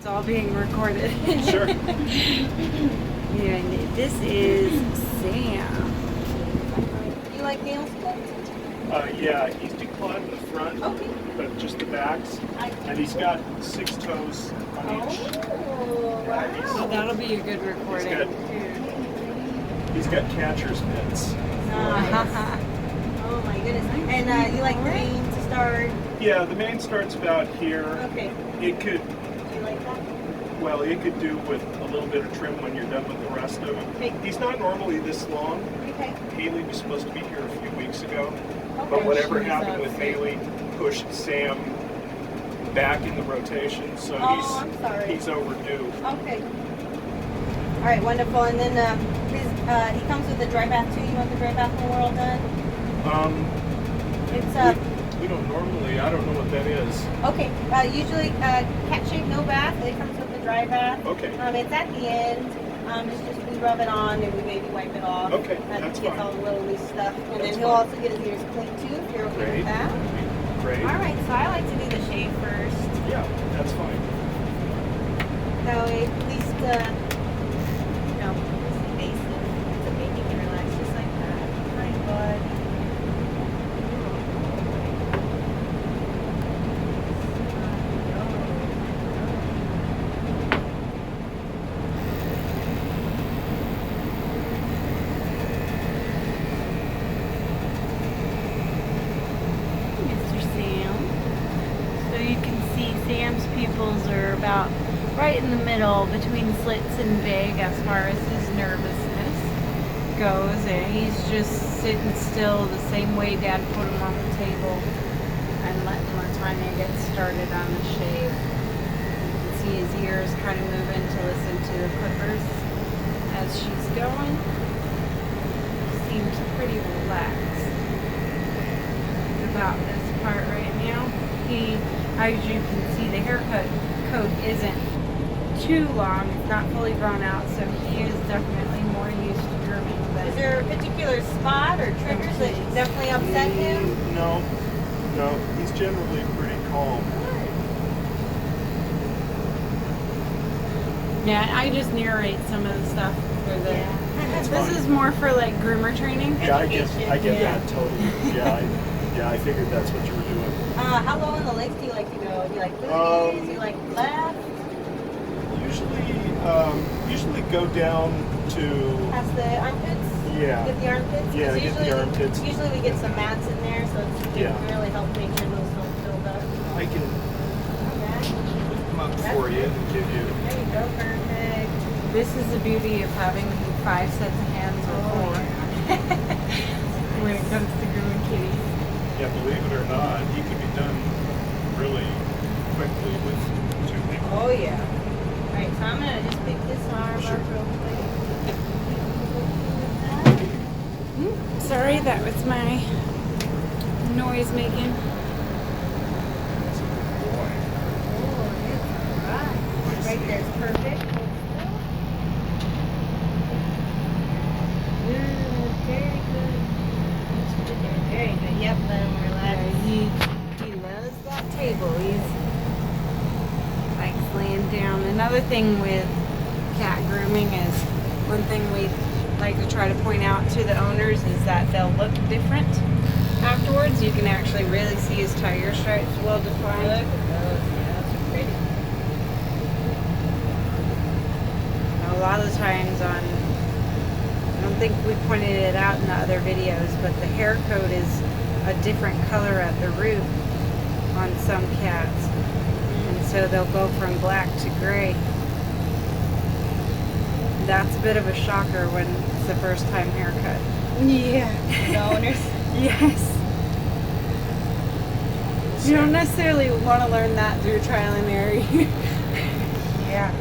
It's all being recorded. Sure. And this is Sam. You like nails clipped? Yeah, he's declawed the front, Okay. but just the backs. And he's got 6 toes on each. Oh, wow. That'll be a good recording. He's got catcher's mitts. Nice. Oh my goodness. And you like the mane to start? Yeah, the mane starts about here. Okay. It could, Do you like that? well, it could do with a little bit of trim when you're done with the rest of him. Okay. He's not normally this long. Okay. Haley was supposed to be here a few weeks ago. Okay. But whatever She's happened with upset. Haley pushed Sam back in the rotation, so Oh, I'm sorry. he's overdue. Okay. All right, wonderful. And then he comes with the dry bath too. You want the dry bath when we're all done? It's We don't normally, I don't know what that is. okay. Usually cat shake, no bath. It comes with the dry bath. Okay. It's at the end. It's just we rub it on and we maybe wipe it off. Okay, That that's gets fine. all the little loose stuff. And That's then he'll fine. also get his ears cleaned too if you're okay Great. with that. Great. All right. So I like to do the shave first. Yeah, that's fine. That way, at least it's invasive. It's okay. You can relax just like that. Hi, bud. Mr. Sam. So you can see Sam's pupils are about right in the middle between slits and big as far as his nervousness goes, and he's just sitting still the same way Dad put him on the table and letting Latanya get started on the shave. You can see his ears kind of moving to listen to the clippers as she's going. Seems pretty relaxed about this part right now. He, as you can see, the haircut coat isn't too long. It's not fully grown out, so he is definitely more used to grooming. But Is there a particular spot or triggers that definitely upset him? No, he's generally pretty calm. yeah, I just narrate some of the stuff for the. Yeah. This is more for like groomer training. Yeah, I get Yeah. that totally. Yeah, I figured that's what you were doing. How low in the legs do you like to go? Do you like booties? Do you like left? Usually go down to, Past the armpits? yeah, Get the armpits? 'Cause Yeah, get the usually- armpits. Usually we get some mats in there, so it Yeah. can really help make sure those don't build up. I can Okay. lift them up for you and give you. There you go, perfect. This is the beauty of having 5 sets of hands or 4 when it comes to grooming kitties. Yeah, believe it or not, he can be done really quickly with 2 people. Oh yeah. Alright, so I'm gonna just pick this arm Sure. up real quick. Sorry, that was my noise making. That's a good boy. Oh, it's alright. Right there's perfect. Good, very good. Very good. Yep, let him relax. He loves that table. He's likes laying down. Another thing with cat grooming is one thing we like to try to point out to the owners is that they'll look different afterwards. You can actually really see his tire stripes well defined. Look at those. Yeah, those are pretty. A lot of the times I don't think we pointed it out in the other videos, but the hair coat is a different color at the root on some cats. And so they'll go from black to gray. That's a bit of a shocker when it's the first time haircut. Yeah. The owners. Yes. You don't necessarily want to learn that through trial and error. Yeah.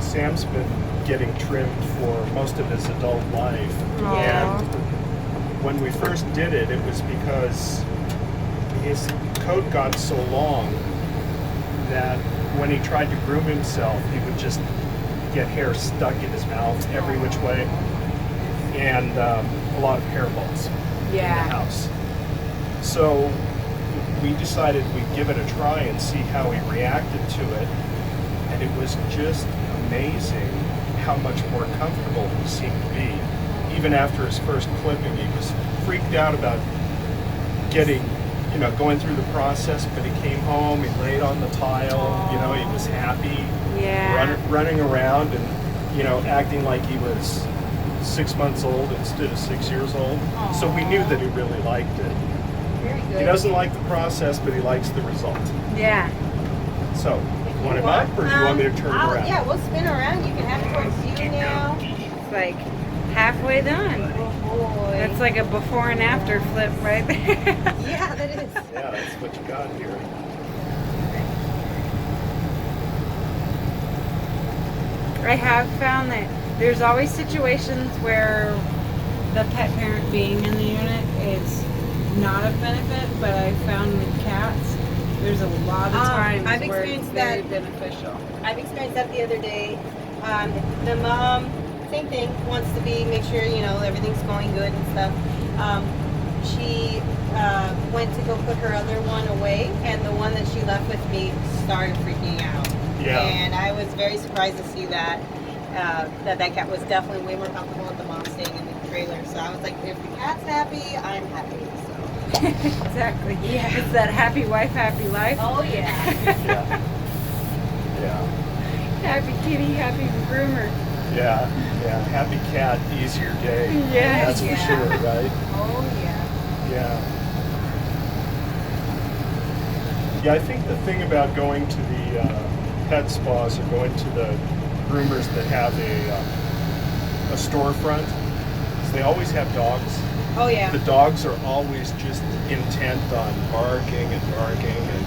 Sam's been getting trimmed for most of his adult life. Aw. And when we first did it, it was because his coat got so long that when he tried to groom himself, he would just get hair stuck in his mouth every which way, and a lot of hairballs in the Yeah. house. So we decided we'd give it a try and see how he reacted to it, and it was just amazing how much more comfortable he seemed to be. Even after his first clipping, he was freaked out about getting, going through the process, but he came home, he laid on the tile, he was happy, running around and, acting like he was 6 months old instead of 6 years old. Aww. So we knew that he really liked it. Very good. He doesn't like the process, but he likes the result. Yeah. So, you want him up, or do you want me to turn him around? Yeah, we'll spin around. You can have it towards you now. It's like halfway done. Oh boy. That's like a before and after flip right there. Yeah, that is. Yeah, that's what you got here. I have found that there's always situations where the pet parent being in the unit is not of benefit, but I found with cats, there's a lot of times I've where it's experienced very that. beneficial. I've experienced that the other day. The mom, same thing, wants to make sure, everything's going good and stuff. She went to go put her other one away, and the one that she left with me started freaking out. Yeah. And I was very surprised to see that that cat was definitely way more comfortable with the mom staying in the trailer. So I was like, if the cat's happy, I'm happy. So. Exactly. Yeah. It's that happy wife, happy life. Oh yeah. Yeah. Yeah. Happy kitty, happy groomer. Yeah. Yeah. Happy cat, easier day. Yes. That's for sure, right? Oh yeah. Yeah. Yeah, I think the thing about going to the pet spas or going to the groomers that have a storefront is they always have dogs. Oh yeah. The dogs are always just intent on barking and barking and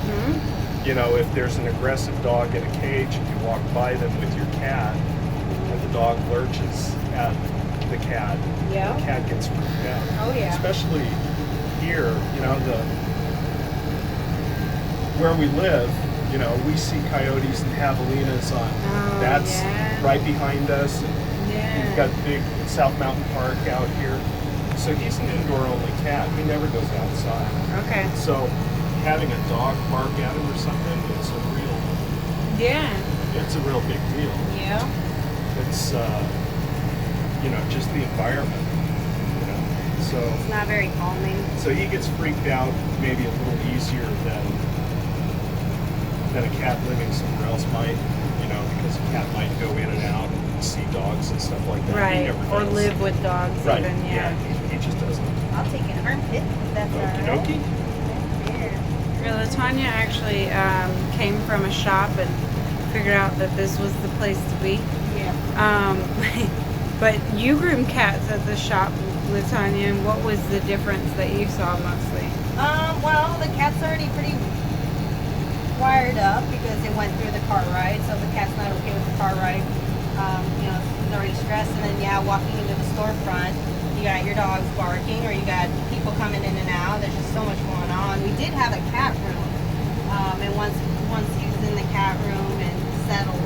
if there's an aggressive dog in a cage and you walk by them with your cat and the dog lurches at the cat, Yeah. the cat gets freaked out. Oh yeah. Especially here, where we live, we see coyotes and javelinas on. Oh, That's yeah. right behind us. Yeah. We've got big South Mountain Park out here. So he's an indoor-only cat. He never goes outside. Okay. So having a dog bark at him or something is Yeah. it's a real big deal. Yeah. It's, just the environment, So, It's not very calming. so he gets freaked out maybe a little easier than a cat living somewhere else might, because a cat might go in and out and see dogs and stuff like that. He Right. never Or does. live with dogs Right. even, yeah. He just doesn't. I'll take an armpit if that's Okie alright. dokie. Here. Latanya actually came from a shop and figured out that this was the place to be. Yeah. But you groom cats at the shop, Latanya, and what was the difference that you saw mostly? Well, the cat's already pretty wired up because it went through the car ride, so the cat's not okay with the car ride. It's already stressed, and then walking into the storefront, you got your dogs barking, or you got people coming in and out. There's just so much going on. We did have a cat room, and once he was in the cat room and settled,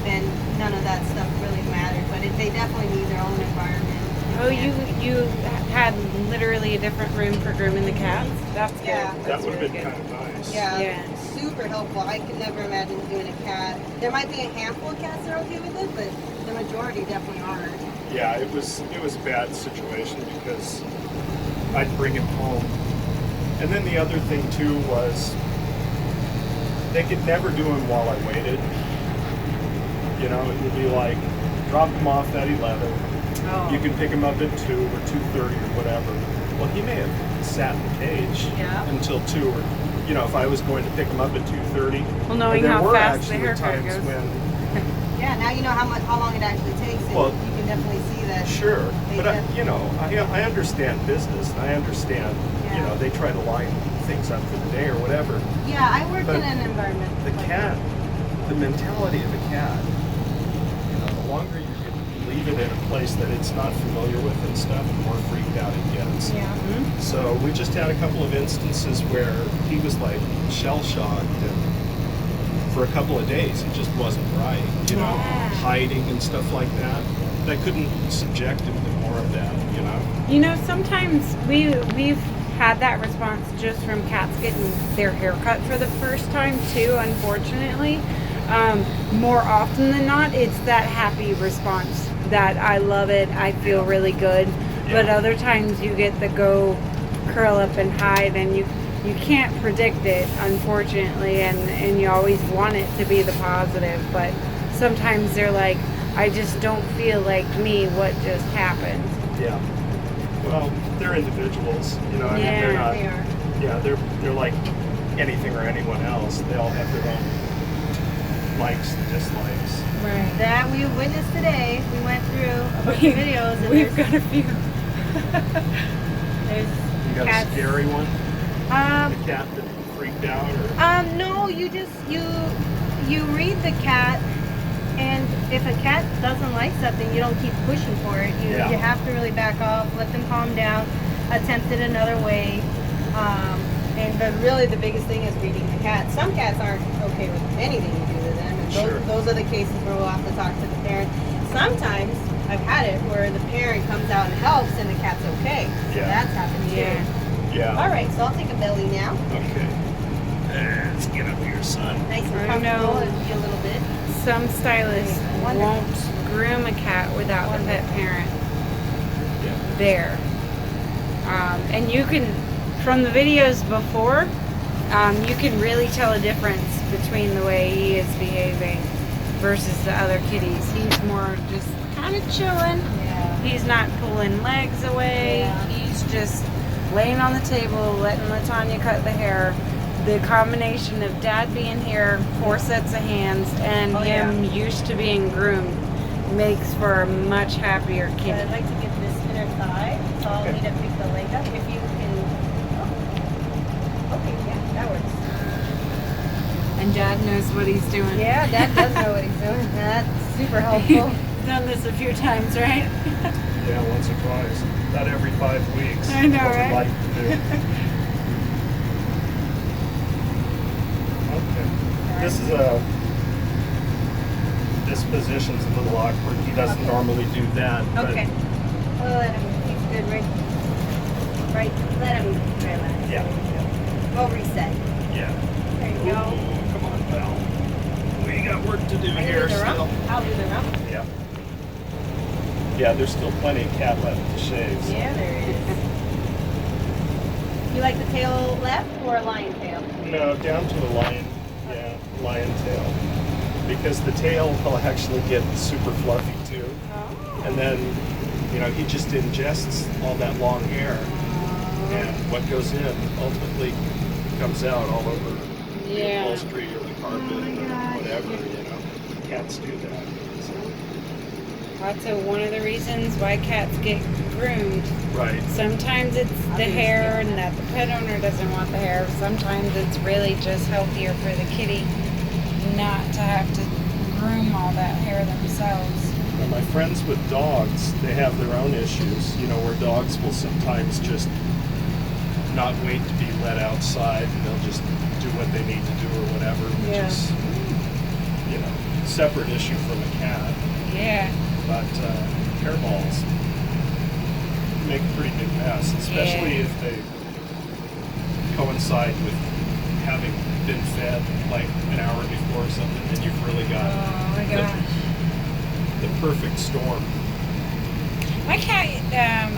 then none of that stuff really mattered. But they definitely need their own environment. Oh, you had literally a different room for grooming the cats? That's good. Yeah. That That's would have really been good. kind of nice. Yeah, Yeah. super helpful. I could never imagine doing a cat. There might be a handful of cats that are okay with it, but the majority definitely aren't. Yeah, it was a bad situation because I'd bring him home. And then the other thing too was they could never do him while I waited. It would be like, drop him off at 11. Oh. You can pick him up at 2 or 2:30 or whatever. Well, he may have sat in the cage Yeah. until 2 or, if I was going to pick him up at 2:30. Well, knowing and there how were fast the actually haircut times goes. when, Yeah, now you know how long it actually takes, and Well, you can definitely see that. sure, They but I understand business, and I understand, Yeah. they try to line things up for the day or whatever. Yeah, I worked But in an environment. The like cat, the mentality of a cat, the longer you can leave it in a place that it's not familiar with and stuff, the more freaked out it gets. that. Yeah. So we just had a couple of instances where he was like shell-shocked, and for a couple of days it just wasn't right, Yeah. hiding and stuff like that. And I couldn't subject him to more of that, Sometimes we've had that response just from cats getting their hair cut for the first time too, unfortunately. More often than not, it's that happy response that I love it, I feel really good. But Yeah. other times you get the go curl up and hide, and you can't predict it, unfortunately, and you always want it to be the positive, but sometimes they're like, I just don't feel like me, what just happened. Yeah. Well, they're individuals, you know. I mean, Yeah. they're not. They are. Yeah, they're like anything or anyone else. They all have their own likes and dislikes. Right. That we witnessed today. We went through a bunch of videos, and We've there's, got a few. there's You got cats. a scary one? Um, The cat that freaked out, or no, you just you read the cat, and if a cat doesn't like something, you don't keep pushing for it. You Yeah. you have to really back off, let them calm down, attempt it another way. But really the biggest thing is reading the cat. Some cats aren't okay with anything you do to them, and Sure. those are the cases where we'll have to talk to the parent. Sometimes I've had it where the parent comes out and helps, and the cat's okay. So Yeah. that's happened too. Yeah. yeah. All right, so I'll take a belly now. Okay. Let's get up here, son. Nice and I comfortable know. and feel a little bit. Some stylists Wonderful. won't groom a cat without the pet parent Yeah. there. And you can, from the videos before, you can really tell a difference between the way he is behaving versus the other kitties. He's more just kind of chilling. Yeah. He's not pulling legs away. Yeah. He's just laying on the table, letting Latanya cut the hair. The combination of Dad being here, 4 sets of hands, and Oh, him used to being groomed makes for a much happier So kitty. I'd like to get this inner thigh, so I'll Okay. need to pick the leg up. If you can. Oh. Okay, yeah, that works. And Dad knows what he's doing. Yeah, Dad does know what he's doing. That's super helpful. He's done this a few times, right? Yeah, once or twice. About every 5 weeks. I know, What we right? like to do. Okay. This is this position's a little awkward. He doesn't Okay. normally do that. But Okay. We'll let him. He's good, right? Right. Let him relax. Yeah. We'll reset. Yeah. There you Ooh, go. come on, pal. We got work to do I can here do the still. rump. I'll do the rump. Yeah. Yeah, there's still plenty of cat left to shave. So. Yeah, there is. You like the tail left or a lion tail? No, down to a lion. Yeah, lion tail. Because the tail will actually get super fluffy too. Oh. And then, you know, he just ingests all that long hair. And what goes in ultimately comes out all over the Yeah. upholstery or the carpet Oh my or gosh. whatever, you know. Cats do that. So. That's one of the reasons why cats get groomed. Right. Sometimes it's the hair and that the pet owner doesn't want the hair. Sometimes it's really just healthier for the kitty not to have to groom all that hair themselves. Now, my friends with dogs, they have their own issues, you know, where dogs will sometimes just not wait to be let outside and they'll just do what they need to do or whatever, which Yeah. is, you know, separate issue from a cat. Yeah. But hairballs make a pretty big mess, especially Yeah. if they coincide with having been fed like an hour before or something, and you've really got Oh my gosh. the perfect storm. My cat,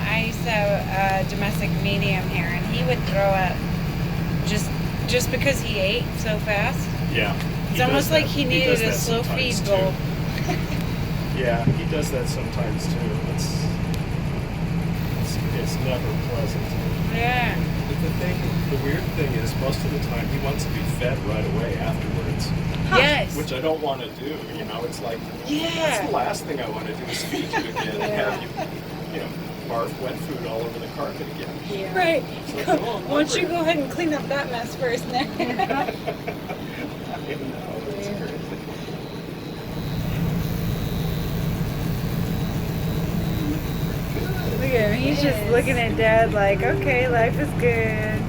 I used to have a domestic medium here, and he would throw up just because he ate so fast. Yeah. It's almost like he needed a does that slow feed sometimes, bowl. too. Yeah, he does that sometimes too. It's never pleasant. Yeah. But the weird thing is, most of the time he wants to be fed right away afterwards, Yes. which I don't want to do. You know, it's like that's Yeah. the last thing I want to do is feed you again and have you know, barf wet food all over the carpet again. Yeah. Right. It's like, oh, I'm Why don't you hungry. go ahead and clean up that mess first now? I know, it's crazy. Look at him. He's just Yes. looking at Dad like, okay, life is good.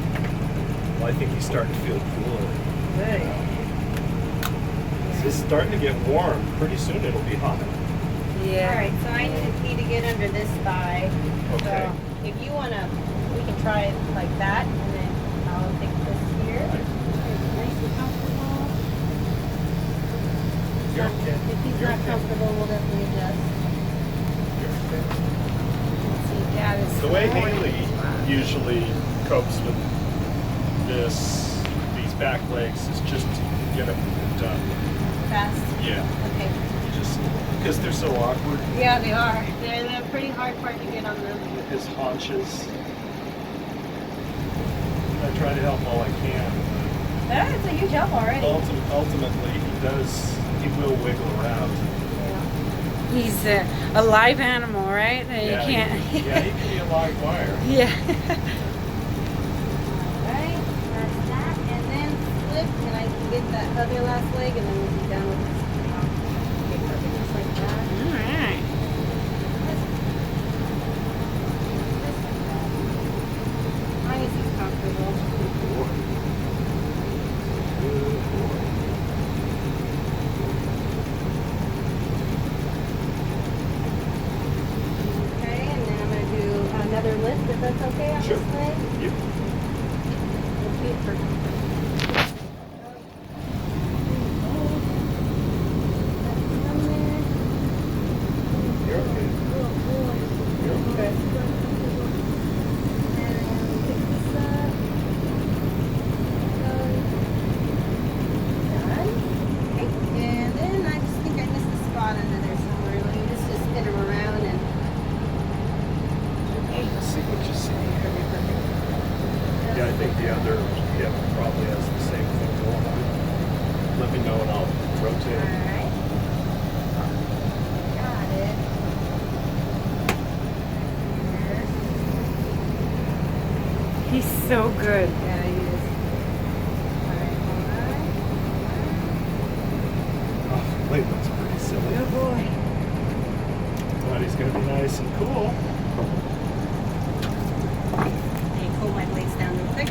Well, I think he's starting to feel cooler. Good. It's starting to get warm. Pretty soon it'll be hot. Yeah. All right, so I need to get under this thigh. Okay. So if you wanna, we can try it like that, and then I'll take this here. Nice and comfortable. You're not, okay. if he's You're not okay. comfortable, we'll definitely adjust. Let's see, Dad is The way supporting Haley his spot. usually copes with these back legs is just get them done. Fast. Yeah, Okay. just because they're so awkward. Yeah, they are. They're a pretty hard part to get on them. With his haunches. I try to help all I can. That's a huge help already. Ultimately, he will wiggle around. Yeah. He's a live animal, right? And Yeah, you can't. he can be a live wire. Yeah. Alright, that's that. And then flip, and I can get that other last leg, and then we'll be done with this. Okay, perfect, just like that. All right. As long as he's comfortable. Good boy. Good boy. Okay, and then I'm going to do another lift, if that's okay on Sure. this leg. Yep. Okay, perfect. You're okay. You're okay. And then I just think I missed a spot under there somewhere. Let me just spin him around and See what you see. Yeah, I think the other hip probably has the same thing going on. Let me know and I'll rotate. Alright. Got it. He's so good. Yeah, he is. Alright. Oh, wait, that's pretty silly. Good boy. But he's gonna be nice and cool. Let me pull my blades down real quick.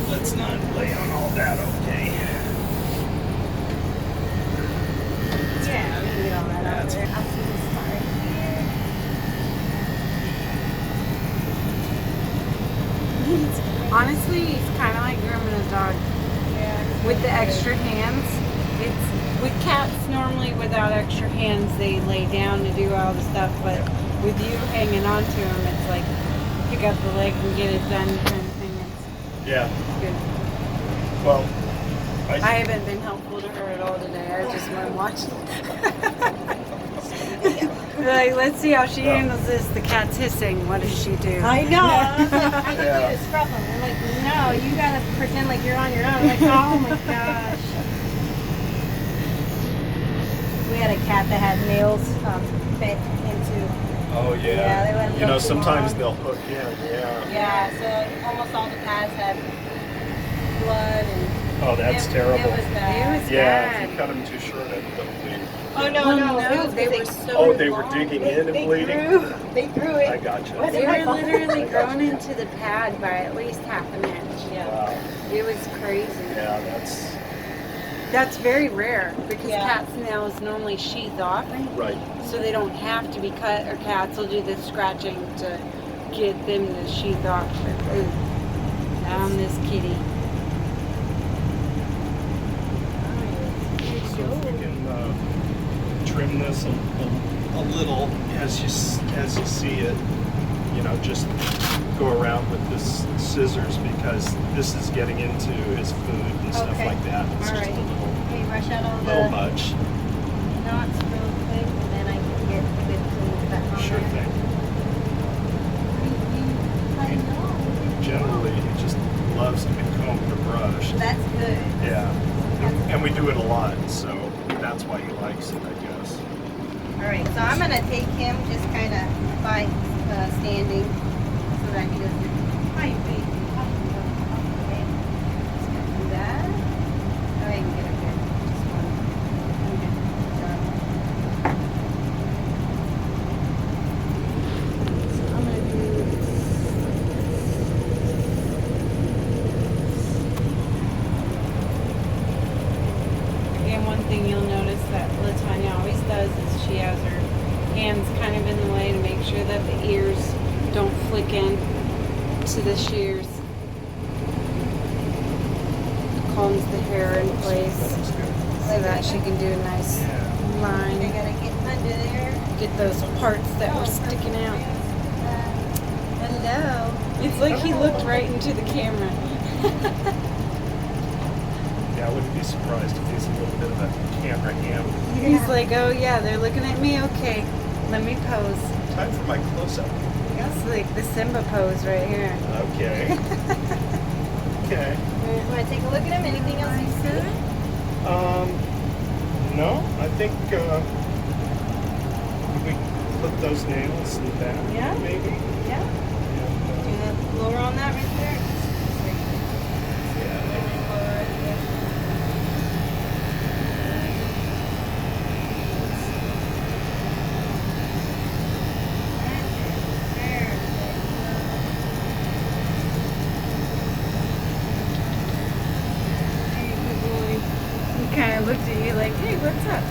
Let's not lay on all that, okay? Yeah, we can get all that out That's- there. I'll see this spot right here. Honestly, he's kind of like grooming a dog. Yeah. With the extra hands, it's with cats normally without extra hands they lay down to do all the stuff, but with you hanging on to them, it's like pick up the leg and get it done kind of thing. Yeah. It's good. Well, I haven't been helpful to her at all today. I just been watching. Like, let's see how she handles this. The cat's hissing. What does she do? I know. I was like, I Yeah. need you to scrub them. I'm like, no, you gotta pretend like you're on your own. I'm like, oh my gosh. We had a cat that had nails fit into. oh Yeah, they yeah. let 'em You go know, too sometimes long. they'll hook in. Yeah. Yeah, so almost all the pads had blood and. Oh, that's it, terrible. It was bad. It was Yeah, bad. if you cut them too short, it'll bleed. Oh no, Well, no, no, it was they 'cause were so Oh, they were long. digging in and they bleeding? They grew it. I gotcha. Wasn't They my were fault. literally I got grown you. into the pad by at least half an inch. Yeah. Wow. It was crazy. Yeah, that's That's very rare because Yeah. cats' nails normally sheath off, right. so they don't have to be cut, or cats will do the scratching to get them to sheath off. But, ooh, down this kitty. So if we can trim this a little as you see it, you know, just go around with this scissors because this is getting into his food and stuff Okay. like that. It's just Alright. a Hey, brush out all little the much. knots real quick, and then I can get good clean back on Sure there. thing. I know. Generally, he just loves to be combed or brushed. That's good. Yeah. That's And we do it a lot, so that's why he likes it, I guess. All right, so I'm gonna take him just kind of by standing so that he doesn't. Hi, wait. Okay. Just gonna do that. Go ahead and get him there. Just one. Okay. So I'm gonna do. Again, one thing you'll notice that Latanya always does is she has her hands kind of in the way to make sure that the ears don't flick in to the shears. combs the hair in place That looks good. so that she can do a nice Yeah. They line. gotta get under there. Get those parts that were sticking out. Hello. It's like he looked right into the camera. Yeah, I wouldn't be surprised if he's a little bit of a camera ham. He's like, oh yeah, they're looking at me. Okay, let me pose. Time for my close-up. It's like the Simba pose right here. Okay. Okay. Want to take a look at him? Anything else you see? No, I think we put those nails in the back. Yeah? Maybe. Yeah. And, Do you lower on that right there? yeah. Lower right there. He kind of looked at you like, hey, what's up?